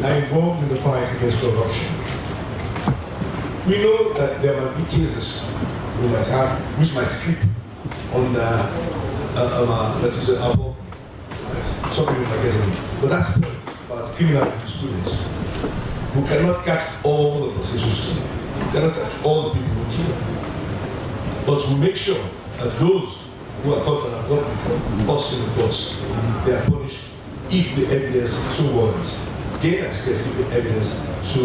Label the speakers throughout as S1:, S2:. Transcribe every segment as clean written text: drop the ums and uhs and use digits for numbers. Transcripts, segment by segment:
S1: are involved in the fight against corruption. We know that there might be cases we might have which might slip on that is above something we might get away. But that's the point about criminal students. We cannot catch all the prostitutes. We cannot catch all the people who kill. But we make sure that those who are caught and are brought before us in the courts, they are punished if the evidence so warrants. Gain and scarce if the evidence so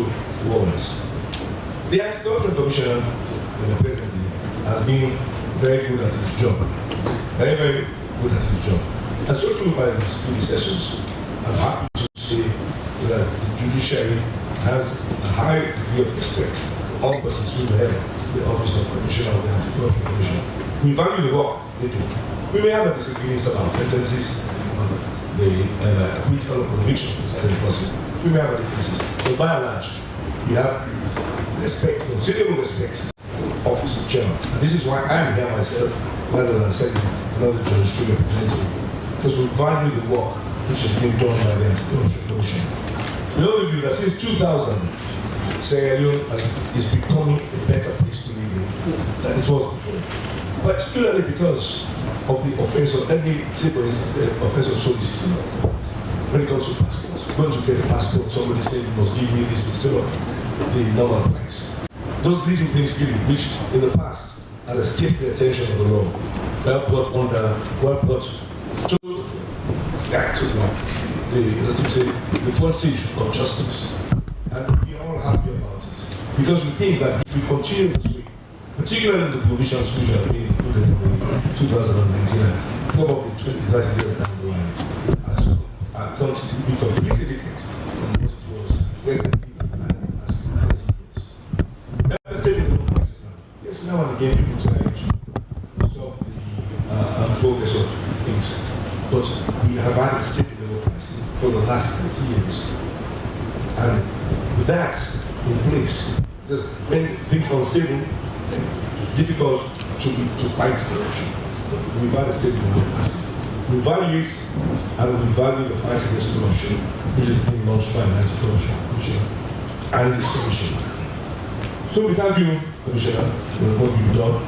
S1: warrants. The Anti-Corruption Commissioner in the present day has been very good at his job. Very, very good at his job. And so too by his predecessors. I'm happy to say that the judiciary has a high degree of respect. All persons who head the Office of Commissioner of the Anti-Corruption Commission. We value the work they do. We may have a disagreement about sentences, on the acquittal or conviction of certain persons. We may have differences, but by and large, we have respect, considerable respect for the office of chairman. And this is why I am here myself, rather than sending another judge to represent me. Because we value the work which has been done by the Anti-Corruption Commission. We all know that since 2000, Sierra Leone is becoming a better place to live in than it was before. Particularly because of the offense of, let me say for instance, the offense of solicitation. When it comes to passports, when you get a passport, somebody says you must give me this instead of the normal price. Those little things really, which in the past had escaped the attention of the law, were brought to the first stage of justice. And we are all happy about it. Because we think that if we continue this way, particularly the provisions which have been included in the 2019 Act, probably 20-30 years down the line, are going to be completely different from what it was presently and in the past years. Let us take the democracy now. Yes, now and again people try to stop the progress of things, but we have had a state of democracy for the last 30 years. And with that in place, because when things are unstable, it's difficult to fight corruption. We've had a state of democracy. We value it, and we value the fight against corruption, which is being launched by the Anti-Corruption Commission and this commission. So we thank you, Commissioner, for the work you've done.